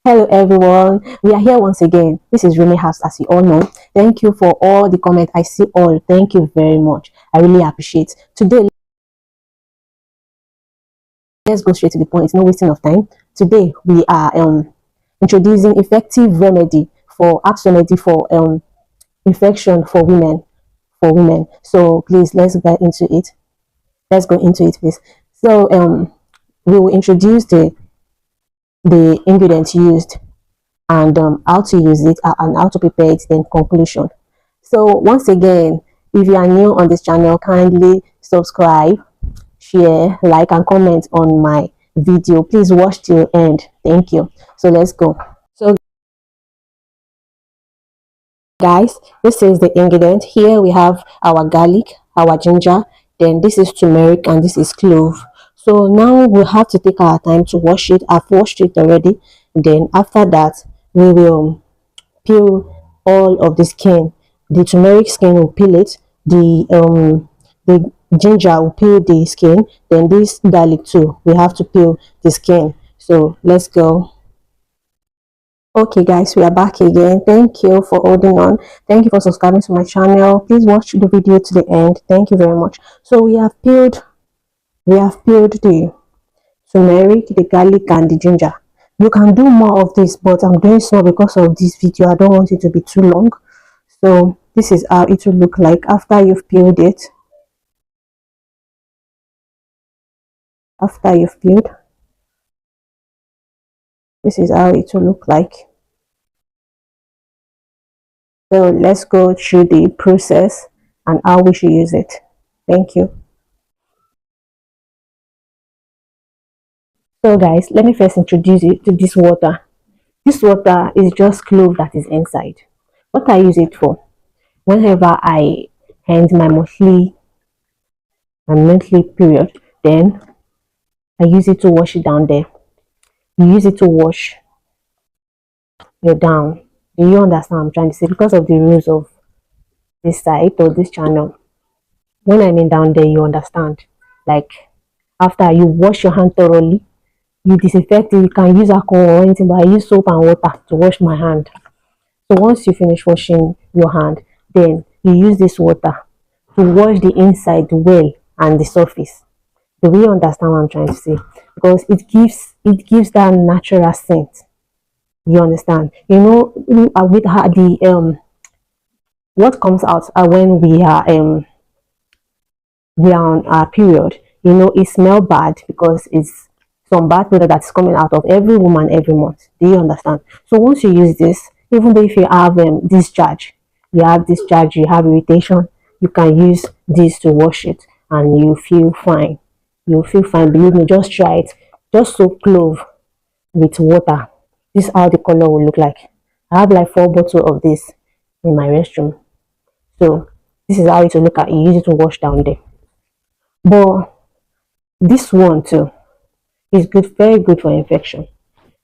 Hello everyone, we are here once again. This is Remy House, as you all know. Thank you for all the comments. I see all. Thank you very much. I really appreciate. Today, let's go straight to the point. No wasting of time. Today we are introducing effective remedy for herbs remedy for infection for women. So please let's get into it. Let's go into it, please. So we will introduce the ingredients used and how to use it and how to prepare it, then conclusion. So once again, if you are new on this channel, kindly subscribe, share, like and comment on my video. Please watch till end. Thank you. So let's go. So guys, this is the ingredient. Here we have our garlic, our ginger, then this is turmeric and this is clove. So now we have to take our time to wash it. I've washed it already. Then after that we will peel all of the skin. The turmeric skin will peel it, the ginger will peel the skin, then this garlic too, we have to peel the skin. So let's go. Okay guys, we are back again. Thank you for holding on. Thank you for subscribing to my channel. Please watch the video to the end. Thank you very much. So we have peeled the turmeric, the garlic and the ginger. You can do more of this, but I'm doing so because of this video. I don't want it to be too long. So this is how it will look like after you've peeled it. After you've peeled, this is how it will look like. So let's go through the process and how we should use it. Thank you. So guys, let me first introduce you to this water. This water is just clove that is inside. What I use it for, whenever I end my monthly period, then I use it to wash it down there. You use it to wash your down. Do you understand what I'm trying to say? Because of the rules of this site or this channel, when I mean down there, you understand. Like after you wash your hand thoroughly, you disinfect it. You can use alcohol or anything, but I use soap and water to wash my hand. So once you finish washing your hand, then you use this water to wash the inside well and the surface. Do you understand what I'm trying to say? Because it gives that natural scent. You understand? You know, with the what comes out when we are on our period, you know, it smells bad because it's some bad product that's coming out of every woman every month. Do you understand? So once you use this, even though if you have discharge, you have irritation, you can use this to wash it and you feel fine. You'll feel fine. Believe me, just try it. Just soak clove with water. This is how the color will look like. I have like 4 bottles of this in my restroom. So this is how it will look like. You use it to wash down there. But this one too is good, very good for infection.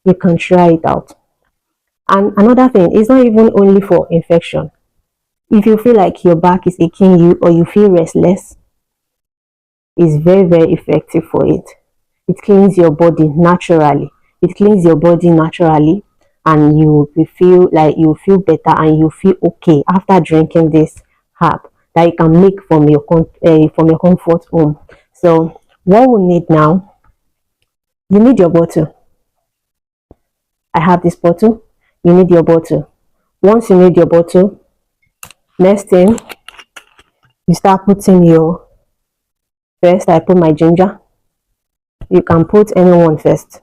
You can try it out. And another thing, it's not even only for infection. If you feel like your back is aching you or you feel restless, it's very, very effective for it. It cleans your body naturally. It cleans your body naturally, and you will feel like you feel better and you feel okay after drinking this herb that you can make from your comfort home. So what we need now, you need your bottle. I have this bottle. You need your bottle. Once you need your bottle, next thing, you start putting your, first I put my ginger. You can put anyone first,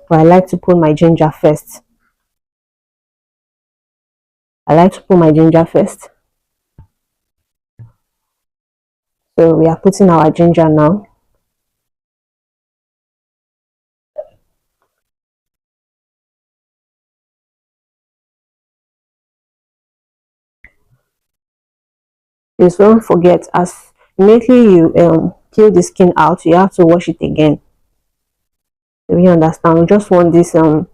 but I like to put my ginger first. So we are putting our ginger now. Please don't forget, as immediately you peel the skin out, you have to wash it again. Do you understand? We just want this thing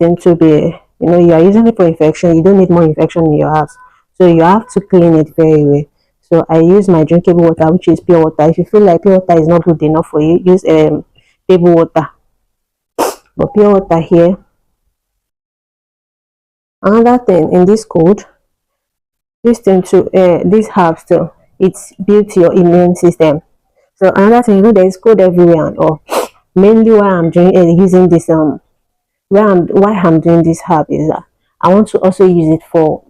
to be, you know, you are using it for infection. You don't need more infection in your house, so you have to clean it very well. So I use my drinkable water, which is pure water. If you feel like pure water is not good enough for you, use table water. But pure water here Another thing in this code, this thing to this herbs too, it's built your immune system. So another thing, there's code everywhere and all. Mainly why I'm doing using this why I'm doing this herb is that I want to also use it for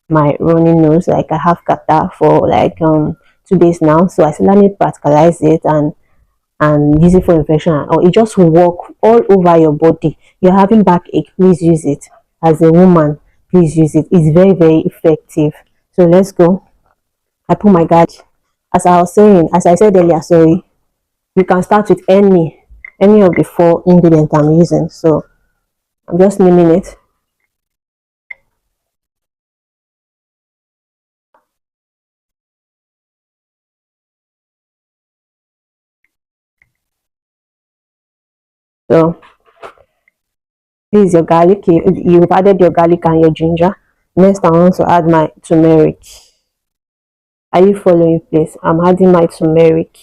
my running nose. Like I have kata for like 2 days now, so I said let me practicalize it and use it for infection, or it just will work all over your body. You're having backache, please use it. As a woman, please use it. It's very, very effective. So let's go. I put my guard. As I said earlier, sorry, you can start with any of the 4 ingredients I'm using. So I'm just naming it. So this is your garlic. You've added your garlic and your ginger. Next, I want to add my turmeric. Are you following, please? I'm adding my turmeric.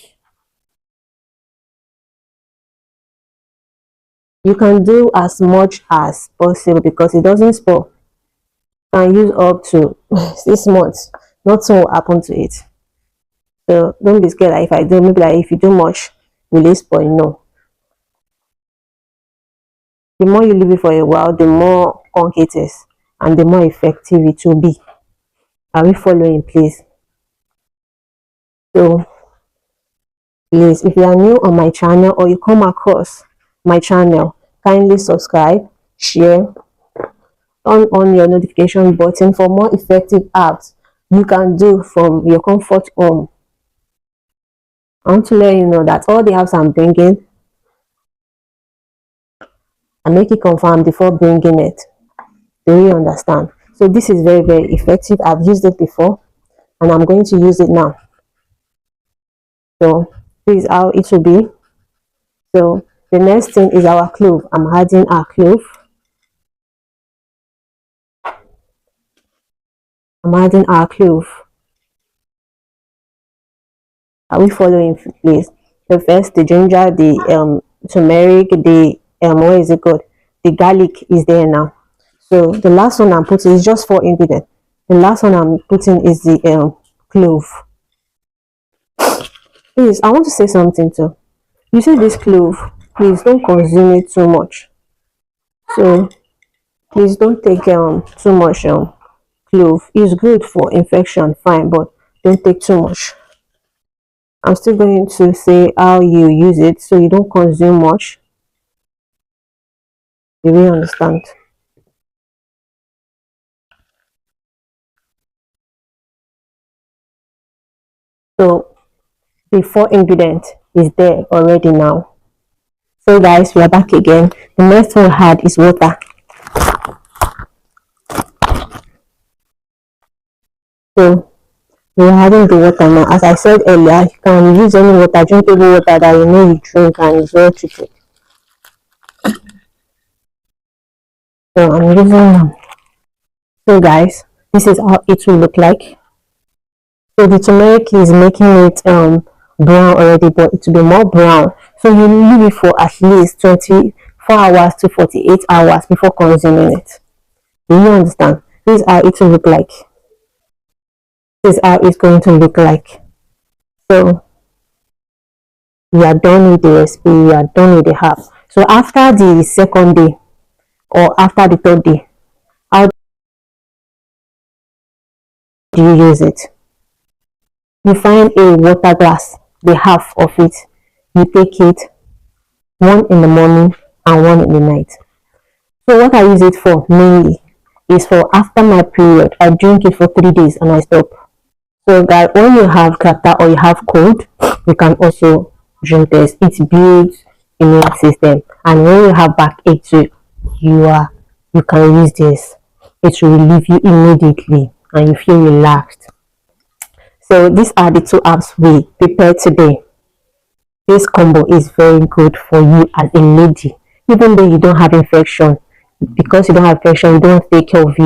You can do as much as possible because it doesn't spoil. You can use up to 6 months. Nothing will happen to it. So don't be scared that if I do, maybe like if you do much, will it spoil? No. The more you leave it for a while, the more conk it is, and the more effective it will be. Are we following, please? So please, if you are new on my channel or you come across my channel, kindly subscribe, share, turn on your notification button for more effective apps you can do from your comfort home. I want to let you know that all the apps I'm bringing, I make it confirm before bringing it. Do you understand? So this is very, very effective. I've used it before and I'm going to use it now. So this is how it will be. So the next thing is our clove. I'm adding our clove. I'm adding our clove. Are we following, please? So first, the ginger, the turmeric, the what is it called? The garlic is there now. So the last one I'm putting is just 4 ingredients. The last one I'm putting is the clove. Please, I want to say something too. You see this clove, please don't consume it too much. So please don't take too much clove. It's good for infection, fine, but don't take too much. I'm still going to say how you use it so you don't consume much. Do you understand? So the 4 ingredients is there already now. So guys, we are back again. The next one I had is water. So we are having the water now. As I said earlier, you can use any water, drinkable water that you know you drink and is well treated. So I'm using them. So guys, this is how it will look like. So the turmeric is making it brown already, but it will be more brown. So you leave it for at least 24 hours to 48 hours before consuming it. Do you understand? This is how it will look like. This is how it's going to look like. So we are done with the recipe, we are done with the herb. So after the second day or after the third day, how do you use it? You find a water glass, the half of it, you take it, one in the morning and one in the night. So what I use it for mainly is for after my period. I drink it for 3 days and I stop. So guys, when you have kata or you have cold, you can also drink this. It builds immune system, and when you have backache too, you can use this. It will relieve you immediately and you feel relaxed. So these are the 2 apps we prepared today. This combo is very good for you as a lady, even though you don't have infection. Because you don't have infection, you don't take care of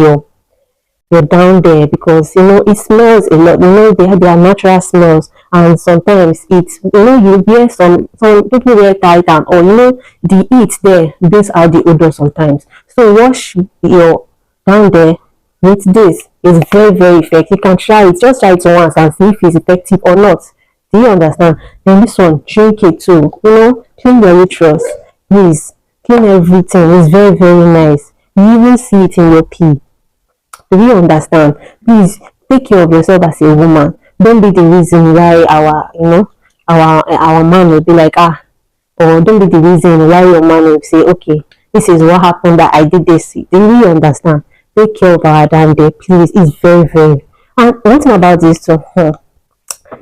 you're down there, because it smells a lot. They are natural smells, and sometimes it's you wear some people wear titan, or the heat there brings out the odor sometimes. So wash your down there with this. It's very, very effective. You can try it. Just try it once and see if it's effective or not. Do you understand? Then this one, drink it too. Clean your uterus. Please, clean everything. It's very, very nice. You even see it in your pee. Do you understand? Please take care of yourself as a woman. Don't be the reason why our man will be like, or don't be the reason why your man will say, okay, this is what happened that I did this. Do you understand? Take care of our damn day, please. It's very, very. And one thing about this too,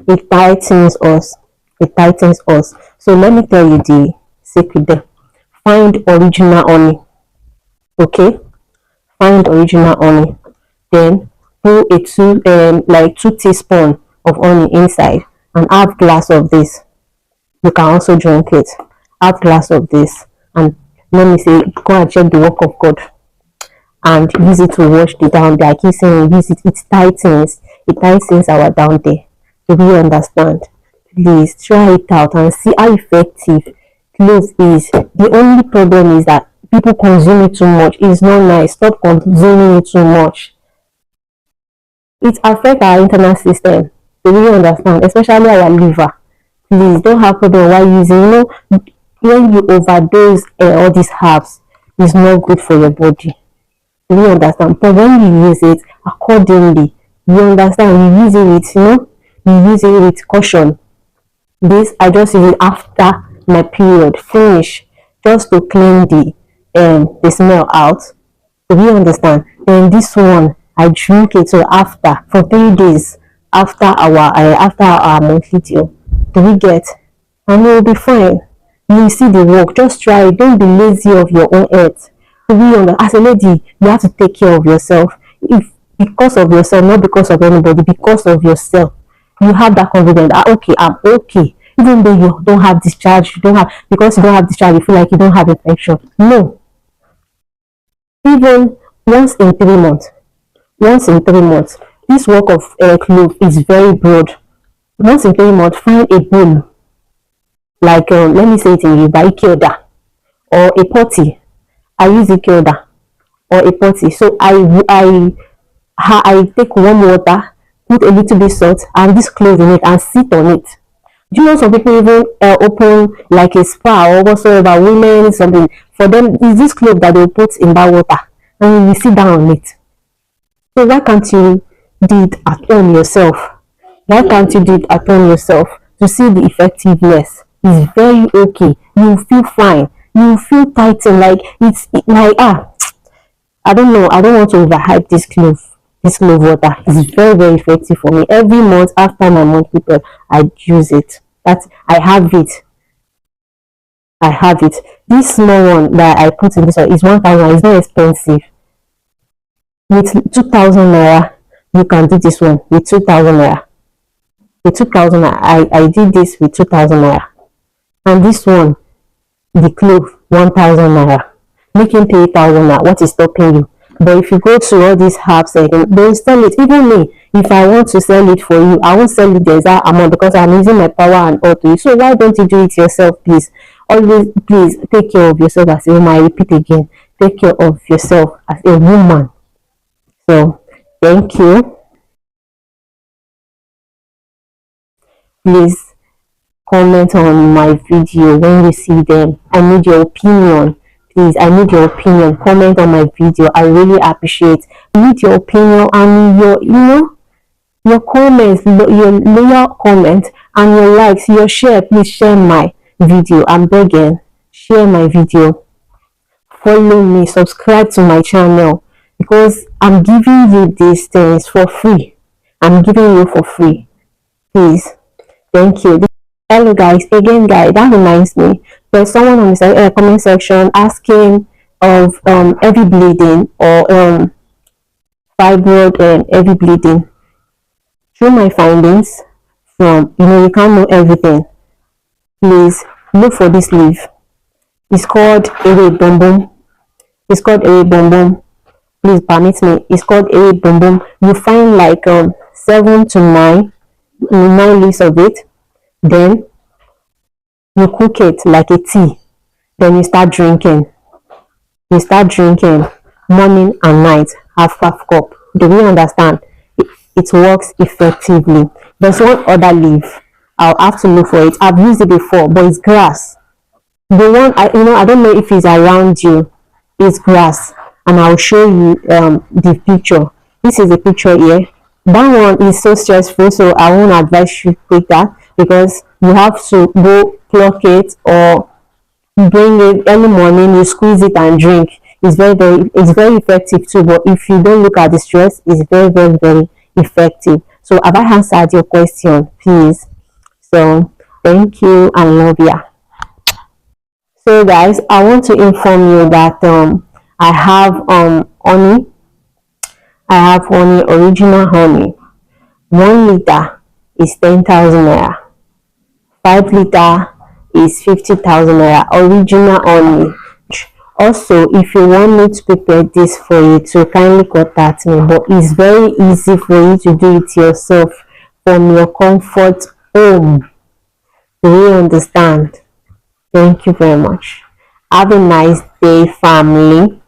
it tightens us. It tightens us. So let me tell you the secret there. Find original honey. Okay? Find original honey. Then put like 2 teaspoons of honey inside and half glass of this. You can also drink it. Half glass of this. And let me say, go and check the work of God and use it to wash the down there. I keep saying use it. It tightens our down there. Do you understand? Please try it out and see how effective clove is. The only problem is that people consume it too much. It's not nice. Stop consuming it too much. It affects our internal system. Do you understand? Especially our liver. Please don't have problem while using. When you overdose all these herbs, it's not good for your body. Do you understand? But when you use it accordingly, you understand, you use it with, you use it with caution. This, I just use it after my period, finish, just to clean the smell out. Do you understand? Then this one, I drink it so after, for 3 days, after our monthly deal. Do we get? And it will be fine. You will see the work. Just try it. Don't be lazy of your own health. As a lady, you have to take care of yourself. If because of yourself, not because of anybody, because of yourself, you have that confidence. Okay, I'm okay. Even though you don't have discharge, because you don't have discharge, you feel like you don't have infection. No. Even once in 3 months. This work of clove is very broad. Once in 3 months, find a bowl, like let me say it in Yoruba, Ikeoda, or a potty. I use Ikeoda or a potty. So I take warm water, put a little bit salt and this clove in it and sit on it. Do you know some people even open like a spa or whatsoever, women, something, for them is this clove that they put in that water and you sit down on it. So why can't you do it at home yourself? Why can't you do it at home yourself to see the effectiveness? It's very okay. You feel fine. You feel tightened, like it's like I don't know. I don't want to overhype this clove water. It's very, very effective for me. Every month after my monthly period, I use it. I have it. This small one that I put in this one is 1,000. It's not expensive. With 2,000 naira, you can do this one with 2,000 naira. With 2,000 naira, I did this with 2,000 naira. And this one, the clove, 1,000 naira. Making 3,000 naira. What is stopping you? But if you go to all these herbs, they'll sell it. Even me, if I want to sell it for you, I won't sell it the exact amount because I'm using my power and all to you. So why don't you do it yourself, please? Always, please, take care of yourself as a woman. I repeat again, take care of yourself as a woman. So, thank you. Please comment on my video when you see them. I need your opinion. Please, I need your opinion. Comment on my video. I really appreciate. I need your opinion and your comments, your loyal comment and your likes, your share. Please share my video. I'm begging. Share my video. Follow me. Subscribe to my channel because I'm giving you these things for free. I'm giving you for free. Please. Thank you. Hello guys, again guys, that reminds me, there's someone on the comment section asking of heavy bleeding or fibroid and heavy bleeding. Through my findings from, you can't know everything. Please look for this leaf. It's called Ewe Bombom. It's called Ewe Bombom. Please permit me. It's called Ewe Bombom. You find like 7 to 9 leaves of it. Then you cook it like a tea. Then you start drinking. morning and night, half cup. Do we understand? It works effectively. There's one other leaf. I'll have to look for it. I've used it before, but it's grass. The one I don't know if it's around you. It's grass, and I'll show you the picture. This is the picture here. That one is so stressful, so I won't advise you take that because you have to go pluck it or bring it early morning, you squeeze it and drink. It's very effective too, but if you don't look at the stress, it's very effective. So have I answered your question, please? So thank you and love ya. So guys, I want to inform you that I have honey. I have honey, original honey. 1 liter is 10,000 naira. 5 liter is 50,000 naira. Original honey. Also, if you want me to prepare this for you, to kindly contact me. But it's very easy for you to do it yourself from your comfort home. Do you understand? Thank you very much. Have a nice day, family.